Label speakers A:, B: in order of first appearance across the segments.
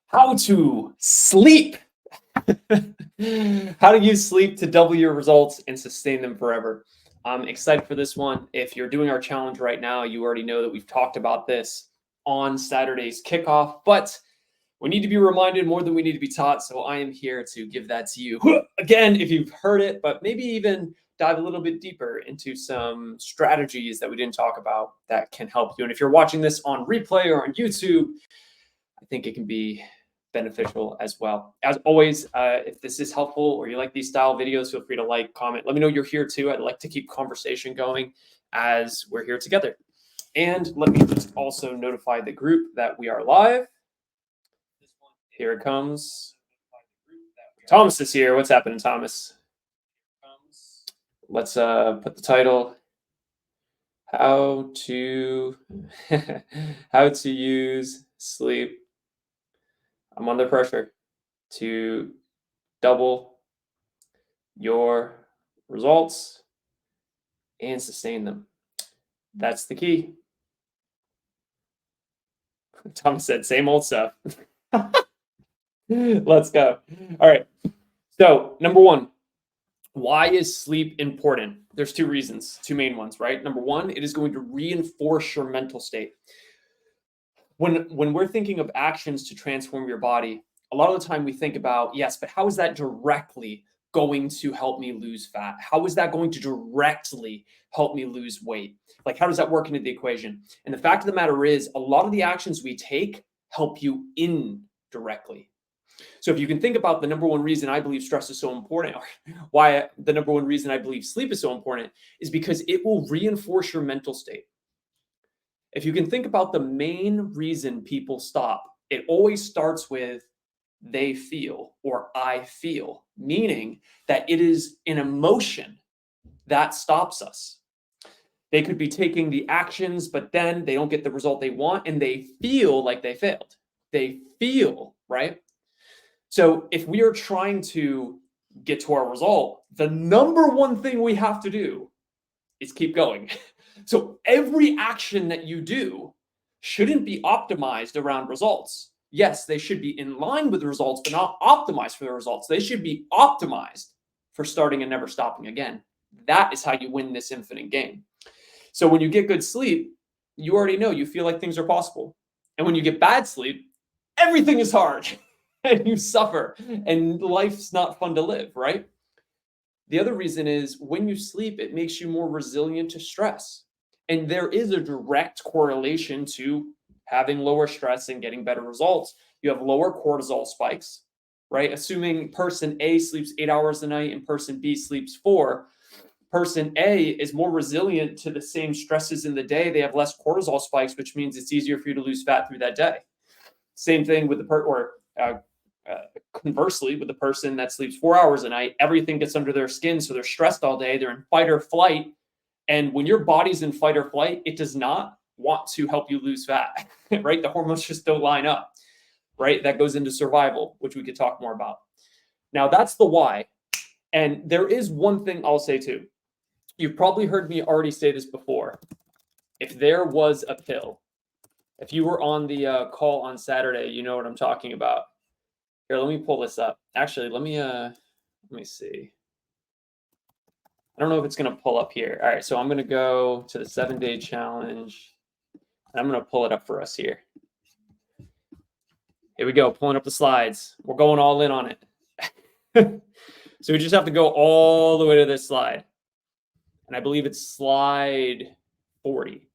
A: How to sleep. How to use sleep to double your results and sustain them forever. I'm excited for this one. If you're doing our challenge right now, you already know that we've talked about this on Saturday's kickoff, but we need to be reminded more than we need to be taught. So I am here to give that to you again if you've heard it, but maybe even dive a little bit deeper into some strategies that we didn't talk about that can help you. And if you're watching this on replay or on YouTube, I think it can be beneficial as well. As always, if this is helpful or you like these style videos, feel free to like, comment. Let me know you're here too. I'd like to keep conversation going as we're here together. And let me just also notify the group that we are live. Here it comes. Thomas is here. What's happening, Thomas? Let's put the title. How to how to use sleep. I'm under pressure to double your results and sustain them. That's the key. Tom said, same old stuff. Let's go. All right. So, number one, why is sleep important? There's two reasons, two main ones, right? Number one, it is going to reinforce your mental state. When we're thinking of actions to transform your body, a lot of the time we think about, yes, but how is that directly going to help me lose fat? How is that going to directly help me lose weight? Like, how does that work into the equation? And the fact of the matter is, a lot of the actions we take help you indirectly. So if you can think about the number one reason I believe stress is so important, or why the number one reason I believe sleep is so important, is because it will reinforce your mental state. If you can think about the main reason people stop, it always starts with they feel or I feel, meaning that it is an emotion that stops us. They could be taking the actions, but then they don't get the result they want and they feel like they failed. They feel, right? So if we are trying to get to our result, the number one thing we have to do is keep going. So every action that you do shouldn't be optimized around results. Yes, they should be in line with the results, but not optimized for the results. They should be optimized for starting and never stopping again. That is how you win this infinite game. So when you get good sleep, you already know you feel like things are possible. And when you get bad sleep, everything is hard and you suffer and life's not fun to live, right? The other reason is when you sleep, it makes you more resilient to stress. And there is a direct correlation to having lower stress and getting better results. You have lower cortisol spikes, right? Assuming person A sleeps 8 hours a night and person B sleeps 4, person A is more resilient to the same stresses in the day. They have less cortisol spikes, which means it's easier for you to lose fat through that day. Same thing with conversely, with the person that sleeps 4 hours a night, everything gets under their skin. So they're stressed all day. They're in fight or flight. And when your body's in fight or flight, it does not want to help you lose fat, right? The hormones just don't line up, right? That goes into survival, which we could talk more about. Now, that's the why. And there is one thing I'll say too. You've probably heard me already say this before. If there was a pill, if you were on the call on Saturday, you know what I'm talking about. Here, let me pull this up. Actually, let me see. I don't know if it's going to pull up here. All right, so I'm going to go to the 7-day challenge. And I'm going to pull it up for us here. Here we go, pulling up the slides. We're going all in on it. So we just have to go all the way to this slide. And I believe it's slide 40.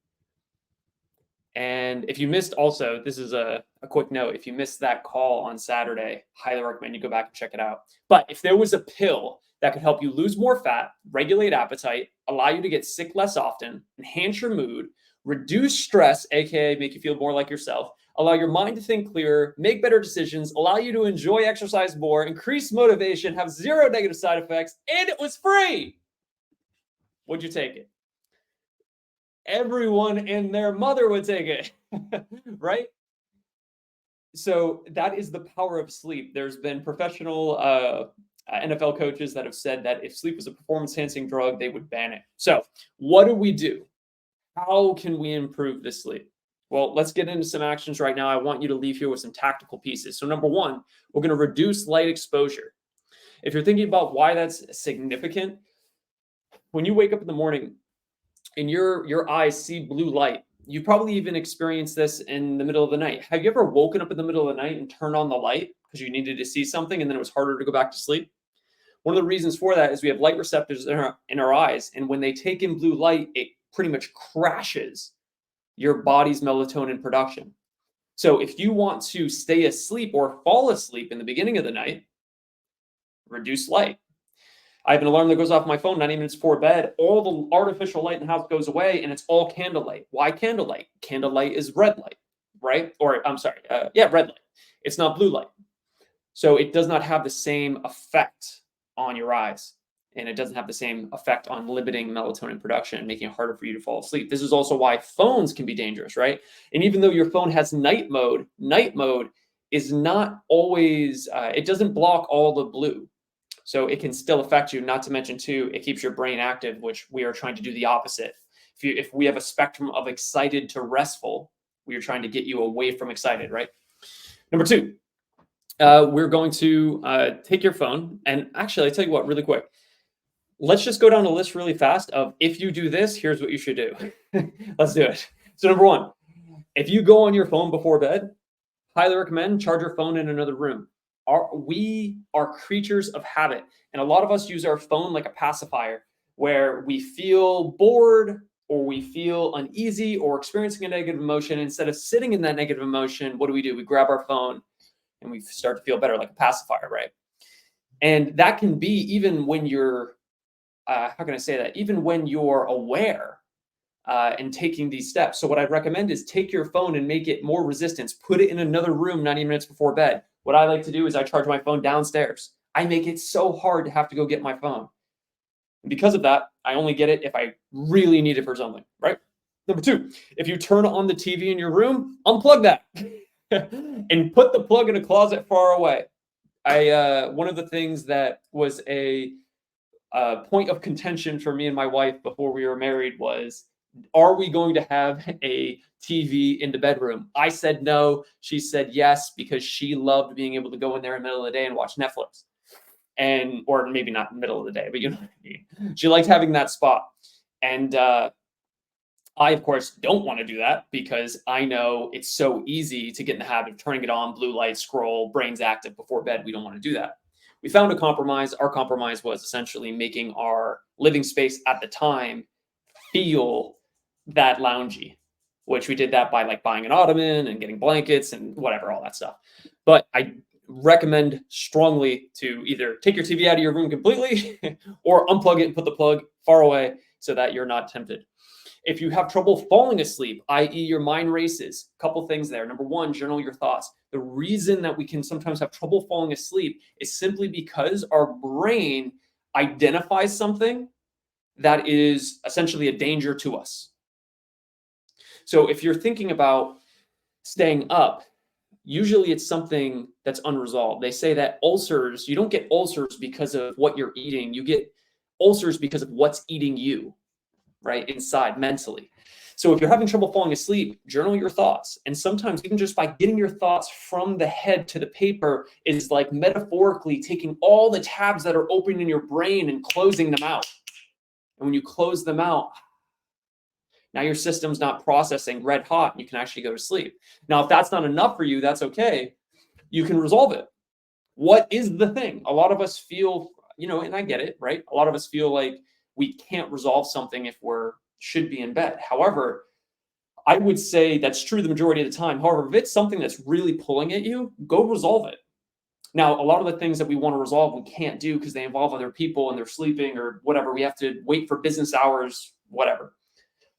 A: And if you missed also, this is a quick note. If you missed that call on Saturday, highly recommend you go back and check it out. But if there was a pill that could help you lose more fat, regulate appetite, allow you to get sick less often, enhance your mood, reduce stress, aka make you feel more like yourself, allow your mind to think clearer, make better decisions, allow you to enjoy exercise more, increase motivation, have zero negative side effects, and it was free, would you take it? Everyone and their mother would take it, right? So that is the power of sleep. There's been professional NFL coaches that have said that if sleep was a performance-enhancing drug, they would ban it. So what do? How can we improve this sleep? Well, let's get into some actions right now. I want you to leave here with some tactical pieces. So number one, we're going to reduce light exposure. If you're thinking about why that's significant, when you wake up in the morning and your eyes see blue light, you probably even experienced this in the middle of the night. Have you ever woken up in the middle of the night and turned on the light because you needed to see something and then it was harder to go back to sleep? One of the reasons for that is we have light receptors in our eyes, and when they take in blue light, it pretty much crashes your body's melatonin production. So if you want to stay asleep or fall asleep in the beginning of the night, reduce light. I have an alarm that goes off my phone 90 minutes before bed. All the artificial light in the house goes away, and it's all candlelight. Why candlelight? Candlelight is red light, right? Or I'm sorry, red light. It's not blue light. So it does not have the same effect on your eyes, and it doesn't have the same effect on limiting melatonin production and making it harder for you to fall asleep. This is also why phones can be dangerous, right? And even though your phone has night mode is not always, it doesn't block all the blue. So it can still affect you, not to mention too, it keeps your brain active, which we are trying to do the opposite. If we have a spectrum of excited to restful, we are trying to get you away from excited, right? Number two, we're going to take your phone, and actually, I tell you what, really quick, let's just go down a list really fast of if you do this, here's what you should do. Let's do it. So number one, if you go on your phone before bed, highly recommend charge your phone in another room. We are creatures of habit, and a lot of us use our phone like a pacifier, where we feel bored or we feel uneasy or experiencing a negative emotion. Instead of sitting in that negative emotion, what do? We grab our phone and we start to feel better, like a pacifier, right? And that can be even when you're, how can I say that? Even when you're aware and taking these steps. So what I'd recommend is take your phone and make it more resistance. Put it in another room 90 minutes before bed. What I like to do is I charge my phone downstairs. I make it so hard to have to go get my phone. And because of that, I only get it if I really need it for something, right? Number two, if you turn on the TV in your room, unplug that and put the plug in a closet far away. One of the things that was a point of contention for me and my wife before we were married was, are we going to have a TV in the bedroom? I said no. She said yes, because she loved being able to go in there in the middle of the day and watch Netflix. Or maybe not in the middle of the day, but you know what I mean. She liked having that spot. And I, of course, don't want to do that because I know it's so easy to get in the habit of turning it on, blue light, scroll, brain's active before bed. We don't want to do that. We found a compromise. Our compromise was essentially making our living space at the time feel that loungy, which we did that by like buying an ottoman and getting blankets and whatever, all that stuff. But I recommend strongly to either take your TV out of your room completely or unplug it and put the plug far away so that you're not tempted. If you have trouble falling asleep, i.e. your mind races, a couple things there. Number one, journal your thoughts. The reason that we can sometimes have trouble falling asleep is simply because our brain identifies something that is essentially a danger to us. So if you're thinking about staying up, usually it's something that's unresolved. They say that ulcers, you don't get ulcers because of what you're eating. You get ulcers because of what's eating you, right, inside mentally. So if you're having trouble falling asleep, journal your thoughts. And sometimes even just by getting your thoughts from the head to the paper is like metaphorically taking all the tabs that are open in your brain and closing them out. And when you close them out, now your system's not processing red hot and you can actually go to sleep. Now, if that's not enough for you, that's okay. You can resolve it. What is the thing? A lot of us feel, and I get it, right? A lot of us feel like we can't resolve something if should be in bed. However, I would say that's true the majority of the time. However, if it's something that's really pulling at you, go resolve it. Now, a lot of the things that we want to resolve, we can't do because they involve other people and they're sleeping or whatever. We have to wait for business hours, whatever.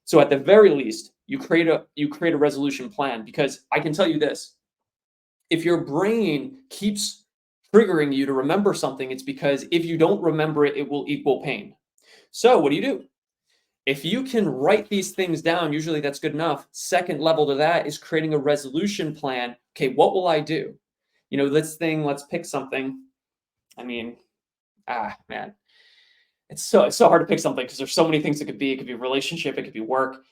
A: So at the very least, you create a resolution plan, because I can tell you this. If your brain keeps triggering you to remember something, it's because if you don't remember it, it will equal pain. So what do? If you can write these things down, usually that's good enough. Second level to that is creating a resolution plan. Okay, what will I do? Let's pick something. I mean, man, it's so hard to pick something because there's so many things it could be. It could be relationship, it could be work.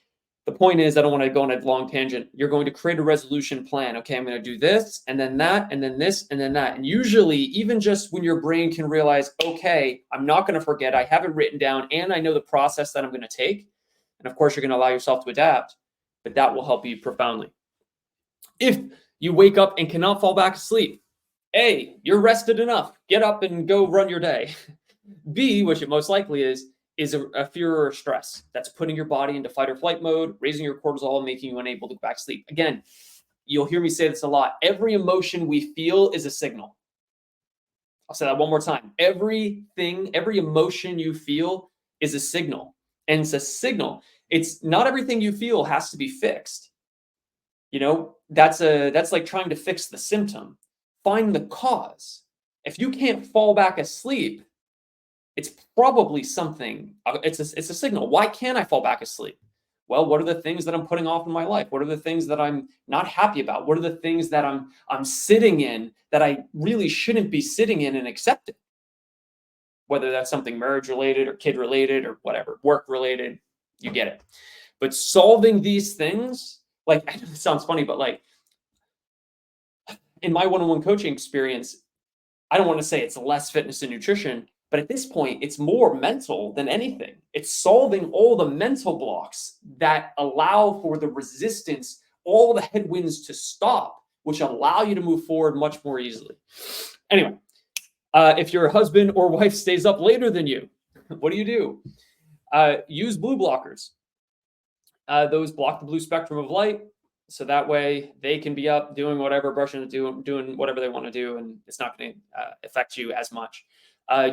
A: The point is, I don't want to go on a long tangent. You're going to create a resolution plan. Okay, I'm going to do this, and then that, and then this, and then that. And usually, even just when your brain can realize, okay, I'm not going to forget, I have it written down, and I know the process that I'm going to take. And of course, you're going to allow yourself to adapt, but that will help you profoundly. If you wake up and cannot fall back asleep, A, you're rested enough. Get up and go run your day. B, which it most likely is a fear or stress that's putting your body into fight or flight mode, raising your cortisol, making you unable to go back to sleep. Again, you'll hear me say this a lot. Every emotion we feel is a signal. I'll say that one more time. Every emotion you feel is a signal. And it's a signal. It's not everything you feel has to be fixed. You know, that's like trying to fix the symptom. Find the cause. If you can't fall back asleep, it's probably something. It's a signal. Why can't I fall back asleep? Well, what are the things that I'm putting off in my life? What are the things that I'm not happy about? What are the things that I'm sitting in that I really shouldn't be sitting in and accepting? Whether that's something marriage related or kid related or whatever, work related, you get it. But solving ththese things, like, I know this sounds funny, but like in my one-on-one coaching experience, I don't want to say it's less fitness and nutrition, but at this point, it's more mental than anything. It's solving all the mental blocks that allow for the resistance, all the headwinds to stop, which allow you to move forward much more easily. Anyway, if your husband or wife stays up later than you, what do? Use blue blockers. Those block the blue spectrum of light, so that way they can be up doing whatever, brushing, doing whatever they want to do, and it's not going to affect you as much.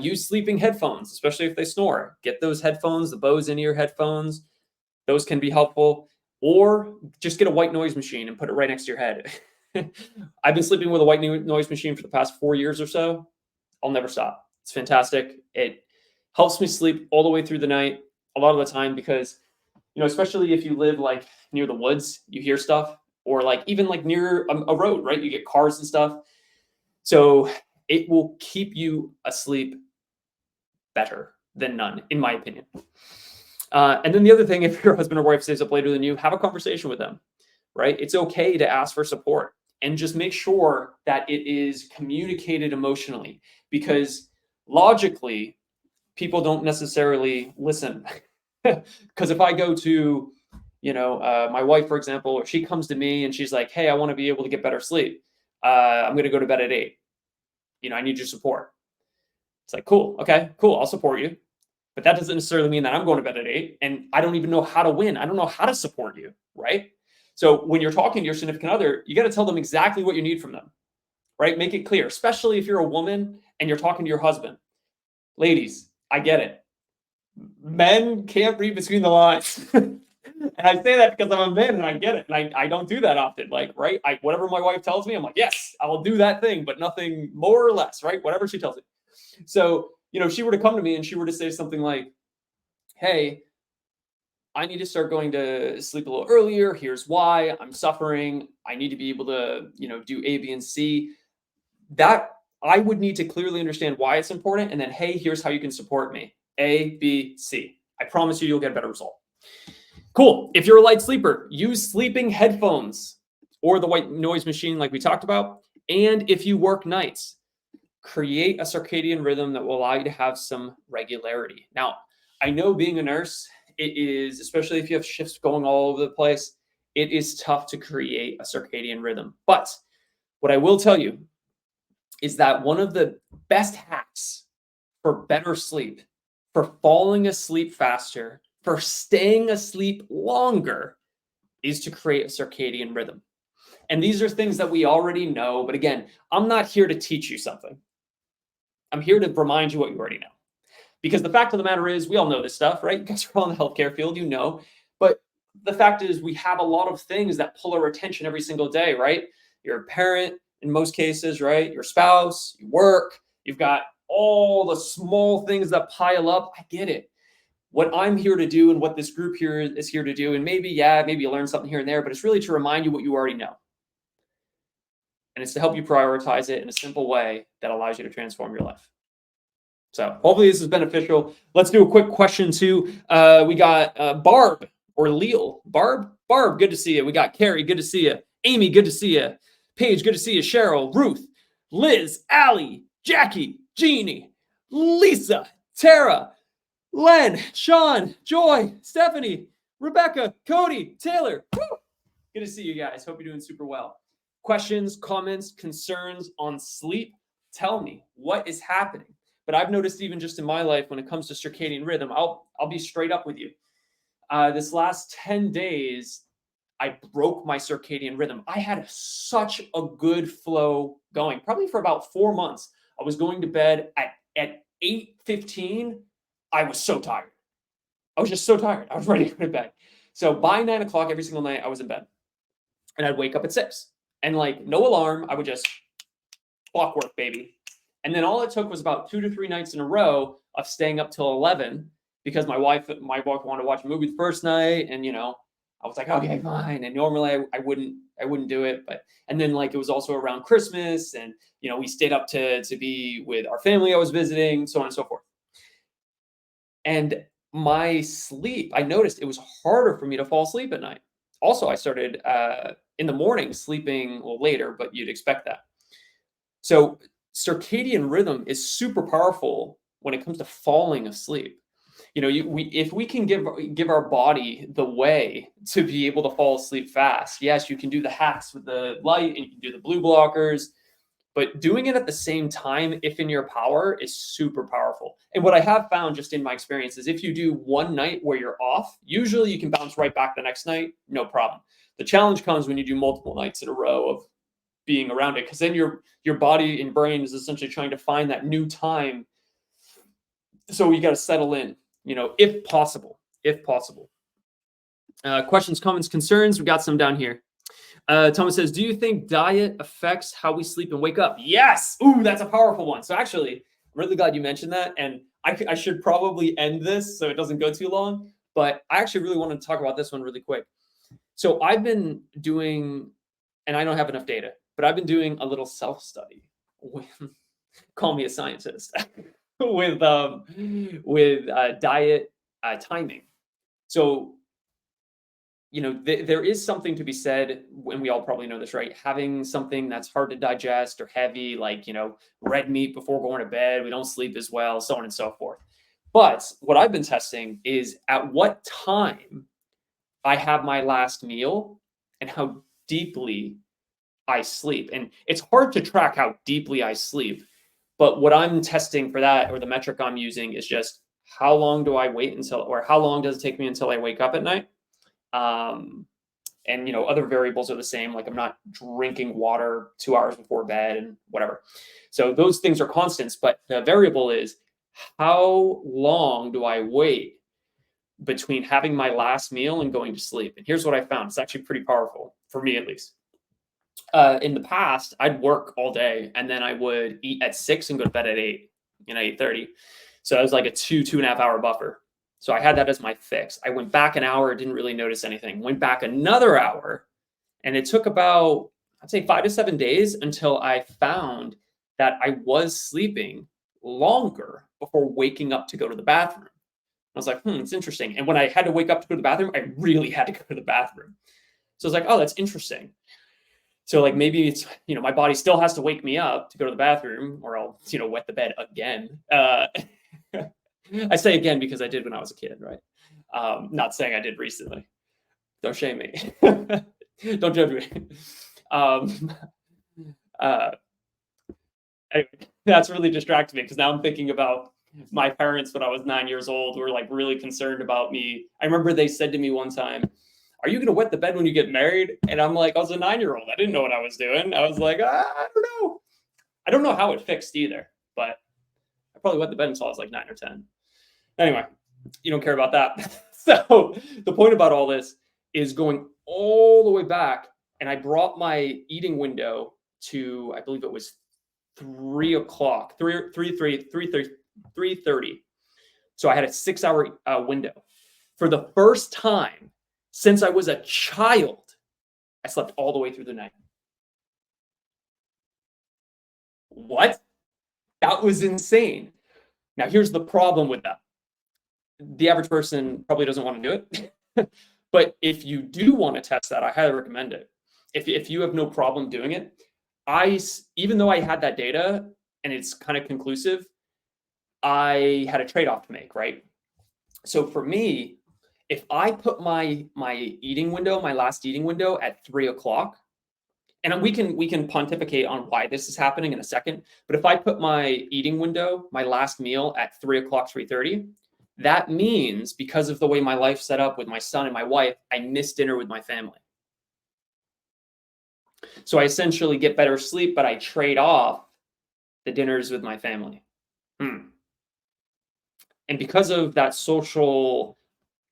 A: Use sleeping headphones, especially if they snore. Get those headphones, the Bose in-ear headphones. Those can be helpful. Or just get a white noise machine and put it right next to your head. I've been sleeping with a white noise machine for the past 4 years or so. I'll never stop. It's fantastic. It helps me sleep all the way through the night a lot of the time because, you know, especially if you live like near the woods, you hear stuff, or like even like near a road, right? You get cars and stuff. So it will keep you asleep better than none, in my opinion. And then the other thing, if your husband or wife stays up later than you, have a conversation with them, right? It's okay to ask for support and just make sure that it is communicated emotionally, because logically, people don't necessarily listen. Because if I go to, my wife, for example, or she comes to me and she's like, hey, I want to be able to get better sleep. I'm going to go to bed at 8. I need your support. It's like, cool. Okay, cool. I'll support you. But that doesn't necessarily mean that I'm going to bed at 8 and I don't even know how to win. I don't know how to support you, right? So when you're talking to your significant other, you got to tell them exactly what you need from them, right? Make it clear, especially if you're a woman and you're talking to your husband. Ladies, I get it. Men can't read between the lines. And I say that because I'm a man and I get it. And I don't do that often. Like, right? Whatever my wife tells me, I'm like, yes, I will do that thing, but nothing more or less, right? Whatever she tells me. So, if she were to come to me and she were to say something like, hey, I need to start going to sleep a little earlier. Here's why. I'm suffering. I need to be able to, do A, B, and C. That I would need to clearly understand why it's important. And then, hey, here's how you can support me. A, B, C. I promise you'll get a better result. Cool. If you're a light sleeper, use sleeping headphones or the white noise machine like we talked about. And if you work nights, create a circadian rhythm that will allow you to have some regularity. Now, I know being a nurse, it is, especially if you have shifts going all over the place, it is tough to create a circadian rhythm. But what I will tell you is that one of the best hacks for better sleep, for falling asleep faster, for staying asleep longer, is to create a circadian rhythm. And these are things that we already know. But again, I'm not here to teach you something. I'm here to remind you what you already know. Because the fact of the matter is, we all know this stuff, right? You guys are all in the healthcare field, But the fact is, we have a lot of things that pull our attention every single day, right? You're a parent in most cases, right? Your spouse, you work, you've got all the small things that pile up. I get it. What I'm here to do and what this group here is here to do, and maybe you learn something here and there, but it's really to remind you what you already know. And it's to help you prioritize it in a simple way that allows you to transform your life. So hopefully this is beneficial. Let's do a quick question too. We got Barb or Leal. Barb, good to see you. We got Carrie, good to see you. Amy, good to see you. Paige, good to see you. Cheryl, Ruth, Liz, Allie, Jackie, Jeannie, Lisa, Tara, Len, Sean, Joy, Stephanie, Rebecca, Cody, Taylor. Woo! Good to see you guys. Hope you're doing super well. Questions, comments, concerns on sleep? Tell me what is happening. But I've noticed even just in my life when it comes to circadian rhythm, I'll be straight up with you. This last 10 days, I broke my circadian rhythm. I had such a good flow going, probably for about 4 months. I was going to bed at 8:15. I was so tired. I was just so tired. I was ready to go to bed. So by 9 o'clock every single night, I was in bed. And I'd wake up at 6. And like no alarm, I would just clockwork, baby. And then all it took was about 2 to 3 nights in a row of staying up till 11 because my wife wanted to watch a movie the first night, and I was like, okay, fine. And normally I wouldn't do it, and then like it was also around Christmas, and we stayed up to be with our family I was visiting, so on and so forth. And my sleep, I noticed it was harder for me to fall asleep at night. Also, I started in the morning sleeping later, but you'd expect that. So circadian rhythm is super powerful when it comes to falling asleep. If we can give our body the way to be able to fall asleep fast, yes, you can do the hacks with the light and you can do the blue blockers, but doing it at the same time, if in your power, is super powerful. And what I have found just in my experience is if you do one night where you're off, usually you can bounce right back the next night, no problem. The challenge comes when you do multiple nights in a row of being around it, because then your body and brain is essentially trying to find that new time. So you got to settle in, if possible. Questions, comments, concerns? We got some down here. Thomas says, do you think diet affects how we sleep and wake up? Yes. Ooh, that's a powerful one. So actually, I'm really glad you mentioned that. And I should probably end this so it doesn't go too long. But I actually really wanted to talk about this one really quick. So I've been doing, and I don't have enough data, but I've been doing a little self-study. Call me a scientist. with diet timing. So there is something to be said, and we all probably know this, right? Having something that's hard to digest or heavy, like red meat before going to bed, we don't sleep as well, so on and so forth. But what I've been testing is at what time I have my last meal and how deeply I sleep. And it's hard to track how deeply I sleep. But what I'm testing for that, or the metric I'm using, is just how long do I wait until, or how long does it take me until I wake up at night? And other variables are the same. Like I'm not drinking water 2 hours before bed and whatever. So those things are constants. But the variable is how long do I wait between having my last meal and going to sleep? And here's what I found. It's actually pretty powerful, for me at least. In the past, I'd work all day and then I would eat at 6 and go to bed at 8, 8:30. So it was like a 2.5 hour buffer. So I had that as my fix. I went back an hour, didn't really notice anything. Went back another hour, and it took about, I'd say 5 to 7 days until I found that I was sleeping longer before waking up to go to the bathroom. I was like, it's interesting. And when I had to wake up to go to the bathroom, I really had to go to the bathroom. So I was like, oh, that's interesting. So like maybe it's, my body still has to wake me up to go to the bathroom, or I'll, wet the bed again. I say again because I did when I was a kid, right? Not saying I did recently. Don't shame me. Don't judge me. Anyway, that's really distracted me because now I'm thinking about my parents when I was 9 years old, who were like really concerned about me. I remember they said to me one time, "Are you going to wet the bed when you get married?" And I'm like, I was a 9-year-old. I didn't know what I was doing. I was like, I don't know. I don't know how it fixed either, but I probably wet the bed until I was like 9 or 10. Anyway, you don't care about that. So the point about all this is going all the way back, and I brought my eating window to, I believe it was 3 o'clock, 3:30. So I had a 6-hour window. For the first time since I was a child, I slept all the way through the night. What? That was insane. Now, here's the problem with that. The average person probably doesn't want to do it. But if you do want to test that, I highly recommend it. If you have no problem doing it, even though I had that data and it's kind of conclusive, I had a trade-off to make, right? So for me, if I put my eating window, my last eating window at 3 o'clock, and we can pontificate on why this is happening in a second. But if I put my eating window, my last meal at 3 o'clock, 3:30, that means because of the way my life's set up with my son and my wife, I miss dinner with my family. So I essentially get better sleep, but I trade off the dinners with my family. Hmm. And because of that social,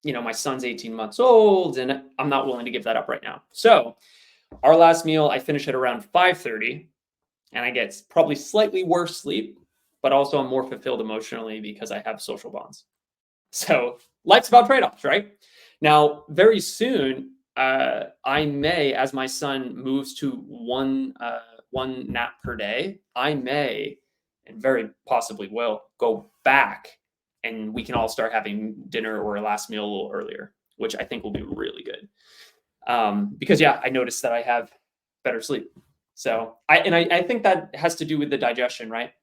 A: my son's 18 months old, and I'm not willing to give that up right now. So our last meal, I finish at around 5:30, and I get probably slightly worse sleep, but also I'm more fulfilled emotionally because I have social bonds. So life's about trade-offs, right? Now, very soon, I may, as my son moves to one nap per day, I may, and very possibly will, go back, and we can all start having dinner or a last meal a little earlier, which I think will be really good. Because yeah, I noticed that I have better sleep. So I think that has to do with the digestion, right?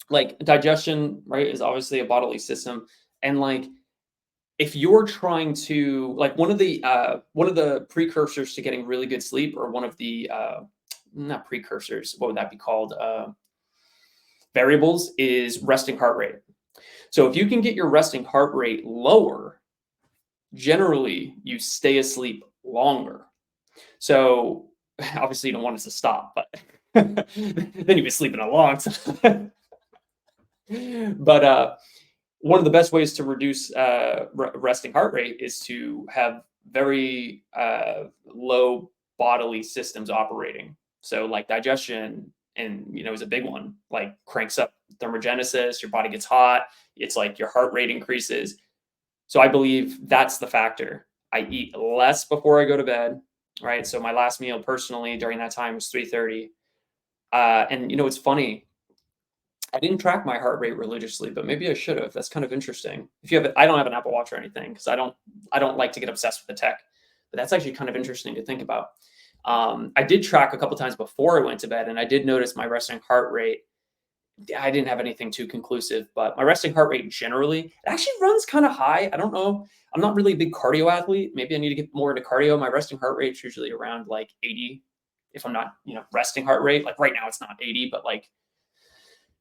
A: Like digestion, right, is obviously a bodily system, and like if you're trying to like one of the precursors to getting really good sleep, or one of the not precursors, what would that be called? Variables is resting heart rate. So if you can get your resting heart rate lower, generally you stay asleep longer. So obviously you don't want us to stop, but then you'd be sleeping a long time. But one of the best ways to reduce resting heart rate is to have very low bodily systems operating. So like digestion, and is a big one. Like cranks up thermogenesis, your body gets hot. It's like your heart rate increases. So I believe that's the factor. I eat less before I go to bed, right? So my last meal personally during that time was 3:30. And it's funny. I didn't track my heart rate religiously, but maybe I should have. That's kind of interesting. If you have, I don't have an Apple Watch or anything because I don't like to get obsessed with the tech. But that's actually kind of interesting to think about. I did track a couple times before I went to bed, and I did notice my resting heart rate. I didn't have anything too conclusive, but my resting heart rate generally, it actually runs kind of high. I don't know. I'm not really a big cardio athlete. Maybe I need to get more into cardio. My resting heart rate is usually around like 80. If I'm not, resting heart rate, like right now it's not 80, but like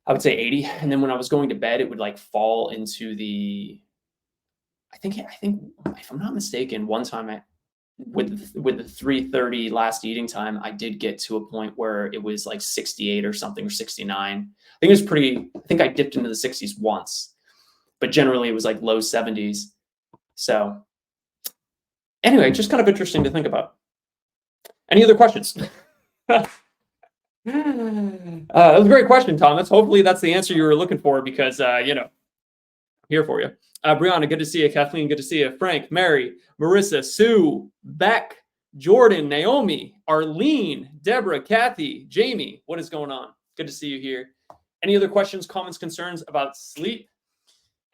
A: I would say 80. And then when I was going to bed, it would like fall into the, I think if I'm not mistaken, one time with the 3:30 last eating time, I did get to a point where it was like 68 or something, or 69. I think it was I think I dipped into the 60s once, but generally it was like low 70s. So anyway, just kind of interesting to think about. Any other questions? That was a great question, Thomas. Hopefully that's the answer you were looking for, because here for you. Brianna, good to see you. Kathleen, good to see you. Frank, Mary, Marissa, Sue, Beck, Jordan, Naomi, Arlene, Deborah, Kathy, Jamie. What is going on? Good to see you here. Any other questions, comments, concerns about sleep?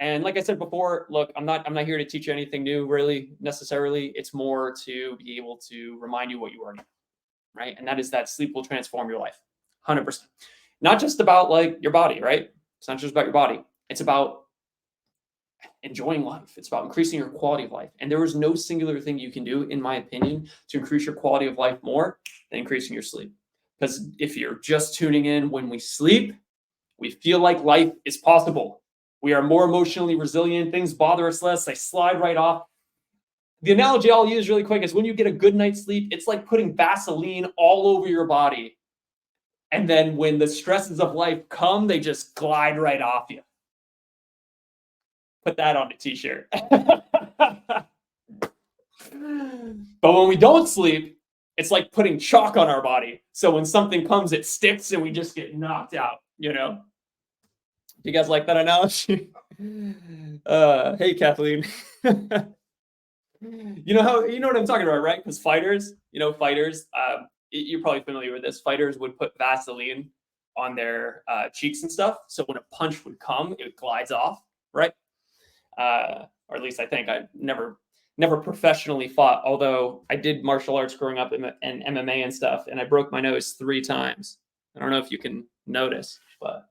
A: And like I said before, look, I'm not here to teach you anything new, really, necessarily. It's more to be able to remind you what you already know, right? And that is that sleep will transform your life, 100%. Not just about like your body, right? It's not just about your body. It's about enjoying life. It's about increasing your quality of life. And there is no singular thing you can do, in my opinion, to increase your quality of life more than increasing your sleep. Because if you're just tuning in, when we sleep, we feel like life is possible. We are more emotionally resilient. Things bother us less. They slide right off. The analogy I'll use really quick is when you get a good night's sleep, it's like putting Vaseline all over your body. And then when the stresses of life come, they just glide right off you. Put that on a t-shirt. But when we don't sleep, it's like putting chalk on our body. So when something comes, it sticks and we just get knocked out, Do you guys like that analogy? Hey, Kathleen. You know what I'm talking about, right? Because fighters, you're probably familiar with this. Fighters would put Vaseline on their cheeks and stuff. So when a punch would come, it glides off, right? Or at least I think. I've never never professionally fought, although I did martial arts growing up and MMA and stuff, and I broke my nose 3 times. I don't know if you can notice, but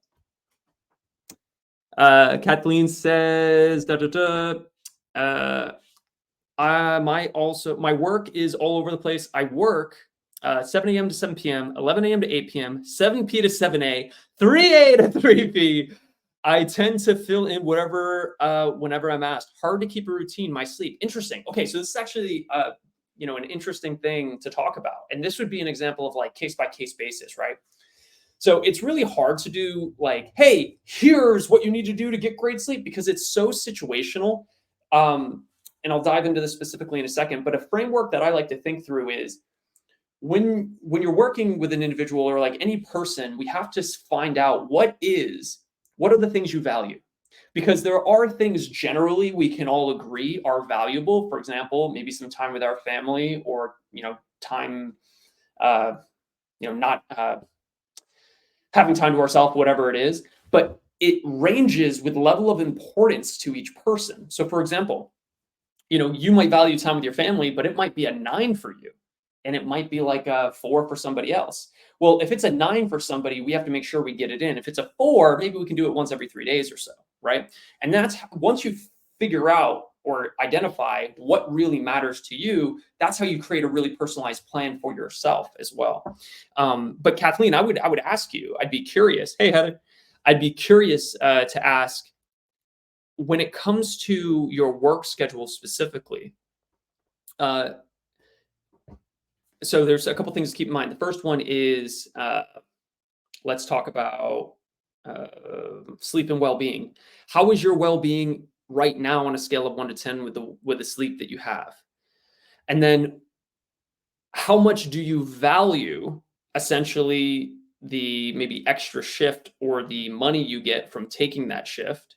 A: Kathleen says, my work is all over the place. I work 7 a.m. to 7 p.m., 11 a.m. to 8 p.m., 7 p to 7 a, 3 a to 3 p. I tend to fill in whatever whenever I'm asked. Hard to keep a routine. My sleep. Interesting. Okay, so this is actually an interesting thing to talk about, and this would be an example of like case by case basis, right? So it's really hard to do like, hey, here's what you need to do to get great sleep, because it's so situational. And I'll dive into this specifically in a second, but a framework that I like to think through is when you're working with an individual or like any person, we have to find out what are the things you value? Because there are things generally we can all agree are valuable. For example, maybe some time with our family, or time, not having time to ourselves, whatever it is. But it ranges with level of importance to each person. So, for example, you might value time with your family, but it might be a 9 for you, and it might be like a 4 for somebody else. Well, if it's a 9 for somebody, we have to make sure we get it in. If it's a 4, maybe we can do it once every 3 days or so, right? And that's once you figure out or identify what really matters to you, that's how you create a really personalized plan for yourself as well. But Kathleen, I would ask you, I'd be curious. Hey, Heather, I'd be curious to ask, when it comes to your work schedule specifically, so there's a couple things to keep in mind. The first one is, let's talk about sleep and well-being. How is your well-being right now on a scale of 1 to 10 with the sleep that you have? And then how much do you value essentially the maybe extra shift or the money you get from taking that shift?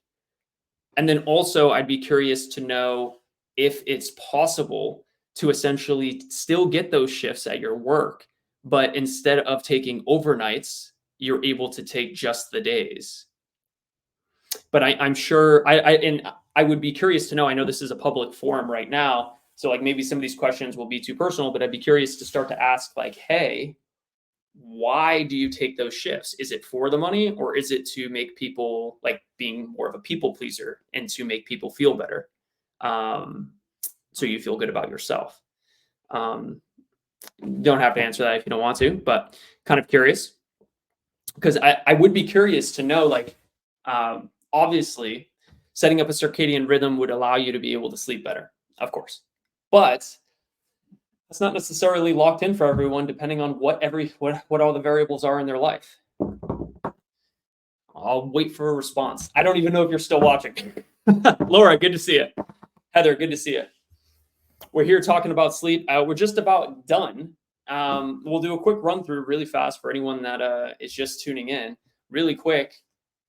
A: And then also, I'd be curious to know if it's possible to essentially still get those shifts at your work, but instead of taking overnights, you're able to take just the days. But I'm sure I would be curious to know, I know this is a public forum right now, so like maybe some of these questions will be too personal, but I'd be curious to start to ask like, hey, why do you take those shifts? Is it for the money, or is it to make people, like being more of a people pleaser and to make people feel better? So you feel good about yourself. Don't have to answer that if you don't want to, but kind of curious, because I would be curious to know, like, obviously setting up a circadian rhythm would allow you to be able to sleep better, of course, but it's not necessarily locked in for everyone, depending on what all the variables are in their life. I'll wait for a response. I don't even know if you're still watching. Laura, good to see you. Heather, good to see you. We're here talking about sleep. We're just about done. We'll do a quick run through really fast for anyone that is just tuning in. Really quick.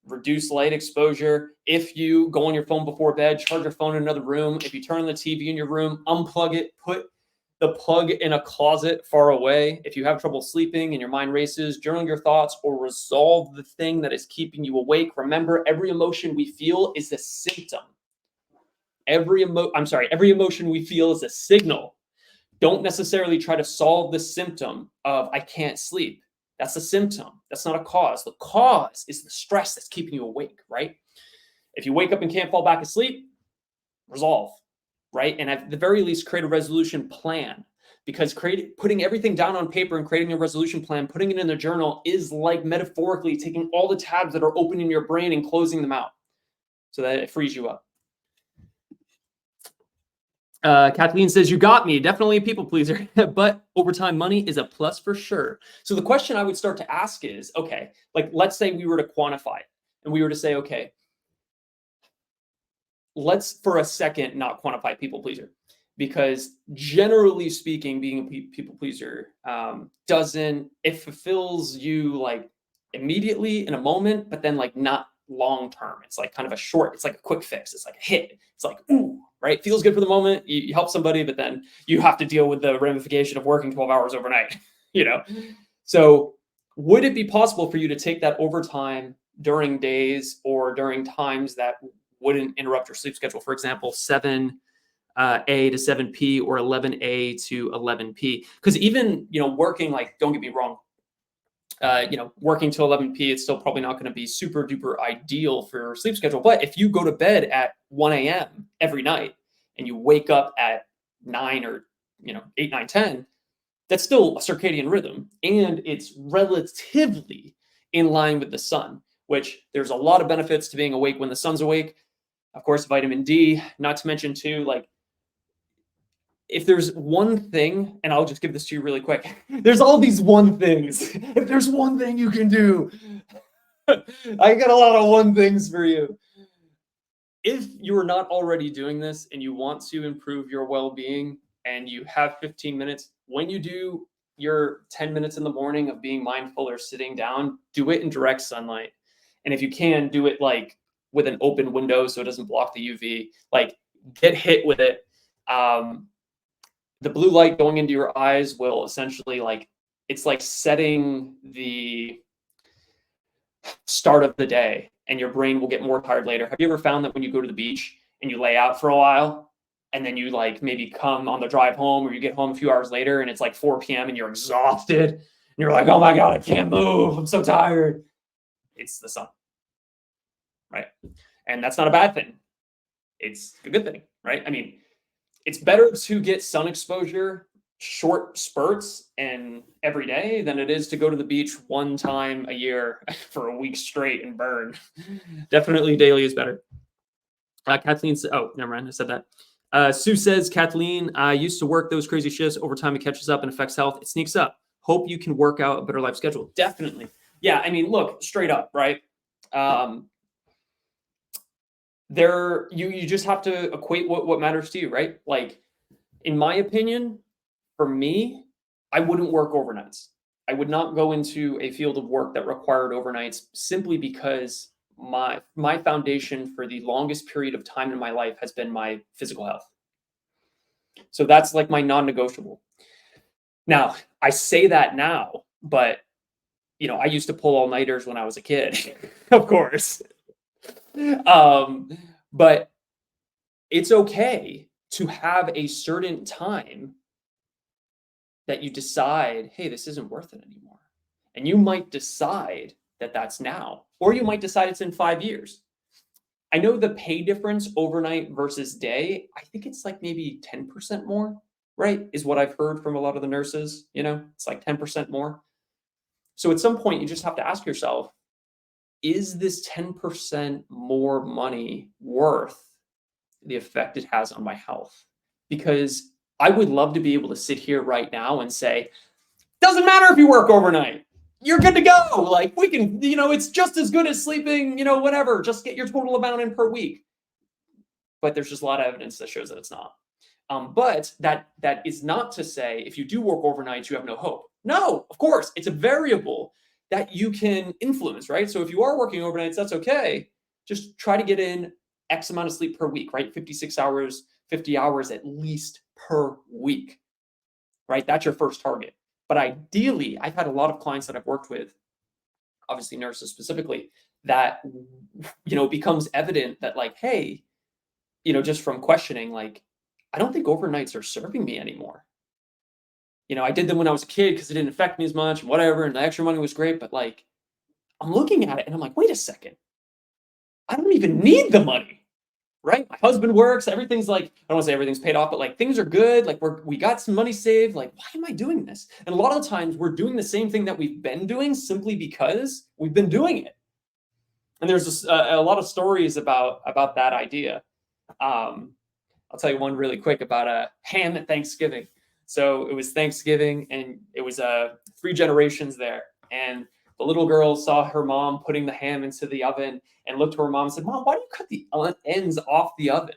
A: Reduce light exposure. If you go on your phone before bed, charge your phone in another room. If you turn on the TV in your room, unplug it, put the plug in a closet far away. If you have trouble sleeping and your mind races, journal your thoughts or resolve the thing that is keeping you awake. Remember, every emotion we feel is a symptom. Every emotion we feel is a signal. Don't necessarily try to solve the symptom of I can't sleep. That's a symptom. That's not a cause. The cause is the stress that's keeping you awake, right? If you wake up and can't fall back asleep, resolve, right? And at the very least, create a resolution plan, because putting everything down on paper and creating a resolution plan, putting it in a journal is like metaphorically taking all the tabs that are open in your brain and closing them out so that it frees you up. Kathleen says, you got me. Definitely a people pleaser, but overtime money is a plus for sure. So the question I would start to ask is, okay, like let's say we were to quantify it and we were to say, okay, let's for a second not quantify people pleaser, because generally speaking, being a people pleaser it fulfills you like immediately in a moment, but then like not long term. It's like kind of it's like a quick fix. It's like a hit. It's like, ooh, right? Feels good for the moment. You help somebody, but then you have to deal with the ramification of working 12 hours overnight, So would it be possible for you to take that overtime during days or during times that wouldn't interrupt your sleep schedule? For example, 7 A to 7P or 11A to 11P. Because even, working, like, don't get me wrong, working till 11P, it's still probably not going to be super duper ideal for your sleep schedule. But if you go to bed at 1 a.m. every night and you wake up at 9 or 8, 9, 10, that's still a circadian rhythm, and it's relatively in line with the sun, which there's a lot of benefits to being awake when the sun's awake. Of course, vitamin D, not to mention too, like, if there's one thing, and I'll just give this to you really quick, there's all these one things. If there's one thing you can do, I got a lot of one things for you. If you're not already doing this and you want to improve your well-being and you have 15 minutes, when you do your 10 minutes in the morning of being mindful or sitting down, do it in direct sunlight. And if you can, do it like with an open window so it doesn't block the UV. Like, get hit with it. The blue light going into your eyes will essentially, like, it's like setting the start of the day, and your brain will get more tired later. Have you ever found that when you go to the beach and you lay out for a while and then you, like, maybe come on the drive home, or you get home a few hours later and it's like 4 p.m. and you're exhausted and you're like, oh my God, I can't move, I'm so tired? It's the sun, right? And that's not a bad thing. It's a good thing, right? I mean, it's better to get sun exposure, short spurts and every day, than it is to go to the beach one time a year for a week straight and burn. Definitely daily is better. Kathleen said, oh, never mind, I said that. Sue says, Kathleen, I used to work those crazy shifts. Over time, it catches up and affects health. It sneaks up. Hope you can work out a better life schedule. Definitely. Yeah, I mean, look, straight up, right? You just have to equate what matters to you, right? Like, in my opinion, for me, I wouldn't work overnights. I would not go into a field of work that required overnights, simply because my foundation for the longest period of time in my life has been my physical health. So that's like my non-negotiable. Now, I say that now, but I used to pull all-nighters when I was a kid, of course. But it's okay to have a certain time that you decide, hey, this isn't worth it anymore. And you might decide that that's now, or you might decide it's in 5 years. I know the pay difference overnight versus day, I think it's like maybe 10% more, right? Is what I've heard from a lot of the nurses. It's like 10% more. So at some point, you just have to ask yourself, is this 10% more money worth the effect it has on my health? Because I would love to be able to sit here right now and say, doesn't matter if you work overnight, you're good to go. Like, we can, it's just as good as sleeping, whatever, just get your total amount in per week. But there's just a lot of evidence that shows that it's not. But that is not to say if you do work overnight, you have no hope. No, of course, it's a variable that you can influence, right? So if you are working overnights, that's okay. Just try to get in X amount of sleep per week, right? 56 hours, 50 hours at least per week, right? That's your first target. But ideally, I've had a lot of clients that I've worked with, obviously nurses specifically, that, becomes evident that, like, hey, just from questioning, like, I don't think overnights are serving me anymore. I did them when I was a kid because it didn't affect me as much and whatever, and the extra money was great. But, like, I'm looking at it and I'm like, wait a second. I don't even need the money, right? My husband works. Everything's, like, I don't want to say everything's paid off, but, like, things are good. Like, we got some money saved. Like, why am I doing this? And a lot of times we're doing the same thing that we've been doing simply because we've been doing it. And there's a lot of stories about that idea. I'll tell you one really quick about a ham at Thanksgiving. So it was Thanksgiving, and it was 3 generations there. And the little girl saw her mom putting the ham into the oven and looked to her mom and said, Mom, why do you cut the ends off the oven?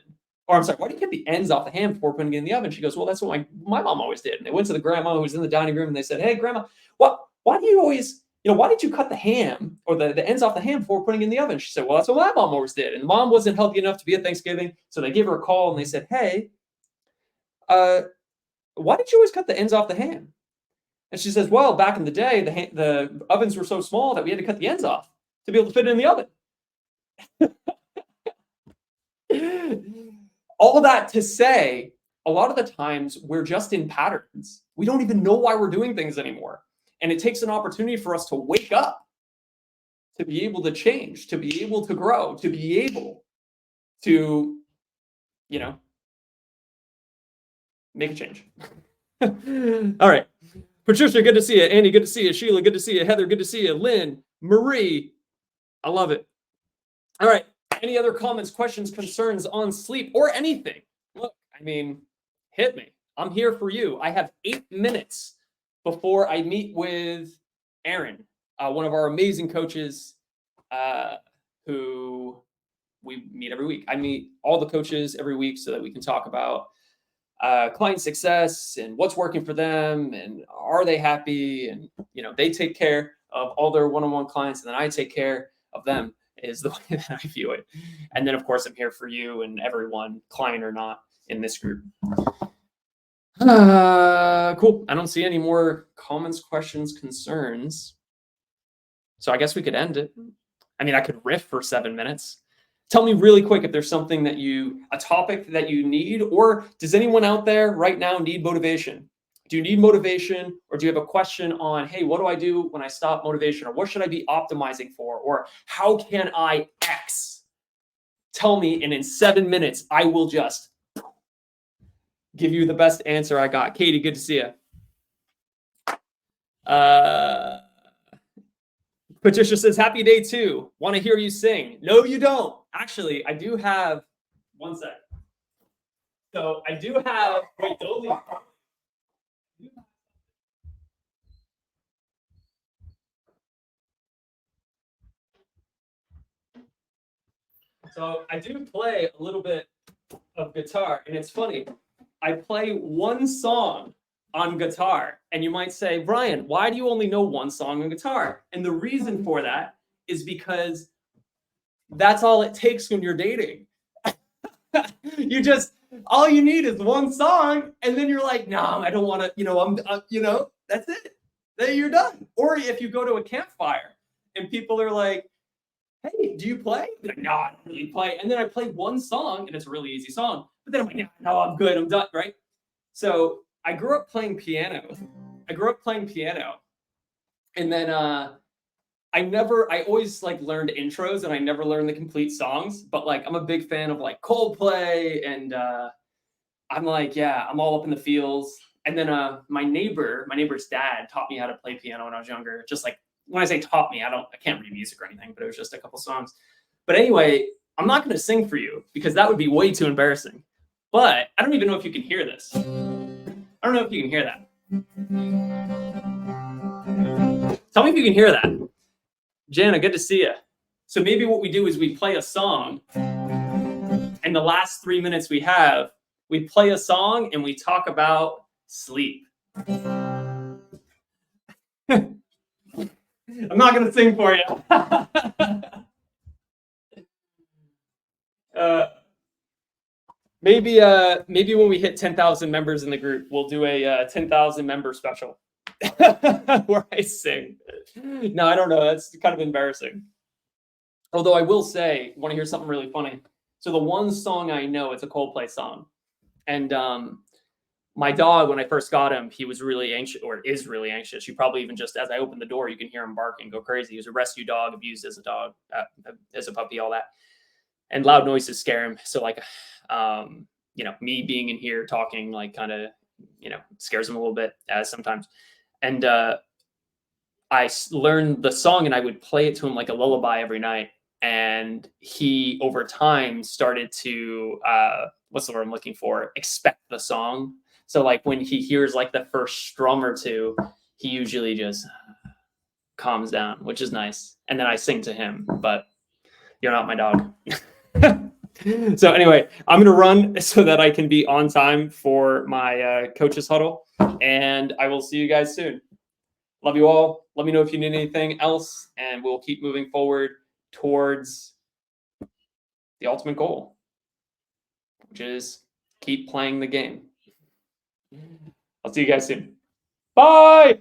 A: Or I'm sorry, why do you cut the ends off the ham before putting it in the oven? She goes, well, that's what my mom always did. And they went to the grandma who was in the dining room and they said, hey, Grandma, why do you always, why did you cut the ham or the ends off the ham before putting it in the oven? She said, well, that's what my mom always did. And mom wasn't healthy enough to be at Thanksgiving. So they gave her a call and they said, hey, why did you always cut the ends off the ham? And she says, well, back in the day, the ovens were so small that we had to cut the ends off to be able to fit it in the oven. all that to say, a lot of the times we're just in patterns. We don't even know why we're doing things anymore. And it takes an opportunity for us to wake up, to be able to change, to be able to grow, to be able to, make a change. All right. Patricia, good to see you. Andy, good to see you. Sheila, good to see you. Heather, good to see you. Lynn, Marie, I love it. All right. Any other comments, questions, concerns on sleep or anything? Look, hit me. I'm here for you. I have 8 minutes before I meet with Aaron, one of our amazing coaches who we meet every week. I meet all the coaches every week so that we can talk about client success and what's working for them and are they happy, and they take care of all their one-on-one clients and then I take care of them, is the way that I view it. And then of course I'm here for you and everyone, client or not, in this group. Cool. I don't see any more comments, questions, concerns, so I guess we could end it. I could riff for 7 minutes. Tell me really quick if there's something a topic that you need, or does anyone out there right now need motivation? Do you need motivation, or do you have a question on, hey, what do I do when I stop motivation, or what should I be optimizing for, or how can I X? Tell me, and in 7 minutes, I will just give you the best answer I got. Katie, good to see you. Patricia says, happy day 2. Want to hear you sing. No, you don't. Actually, I do have, 1 sec. So I do have, wait, don't leave. So I do play a little bit of guitar, and it's funny. I play 1 song on guitar, and you might say, Brian, why do you only know 1 song on guitar? And the reason for that is because that's all it takes when you're dating. All you need is 1 song, and then you're like, no, I don't want to, that's it. Then you're done. Or if you go to a campfire and people are like, hey, do you play? I'm like, no, I don't really play. And then I play 1 song, and it's a really easy song. But then I'm like, no, I'm good. I'm done, right? So I grew up playing piano. And then I always learned intros, and I never learned the complete songs. But I'm a big fan of Coldplay, and I'm I'm all up in the feels. And then my neighbor's dad taught me how to play piano when I was younger. Just when I say taught me, I can't read music or anything, but it was just a couple songs. But anyway, I'm not going to sing for you because that would be way too embarrassing. But I don't even know if you can hear this. I don't know if you can hear that. Tell me if you can hear that. Jana, good to see you. So maybe what we do is we play a song, and the last 3 minutes we play a song and we talk about sleep. I'm not going to sing for you. Maybe when we hit 10,000 members in the group, we'll do a 10,000 member special where I sing. No, I don't know. That's kind of embarrassing. Although I will say, want to hear something really funny? So the 1 song I know, it's a Coldplay song. And my dog, when I first got him, he was really anxious, or is really anxious. You probably even just, as I open the door, you can hear him barking, go crazy. He was a rescue dog, abused as a dog, as a puppy, all that. And loud noises scare him. So me being in here talking, kind of, scares him a little bit sometimes. And I learned the song, and I would play it to him like a lullaby every night. And he, over time, started to, what's the word I'm looking for? Expect the song. So when he hears the first strum or 2, he usually just calms down, which is nice. And then I sing to him, but you're not my dog. So anyway, I'm going to run so that I can be on time for my coaches huddle, and I will see you guys soon. Love you all. Let me know if you need anything else, and we'll keep moving forward towards the ultimate goal, which is keep playing the game. I'll see you guys soon. Bye.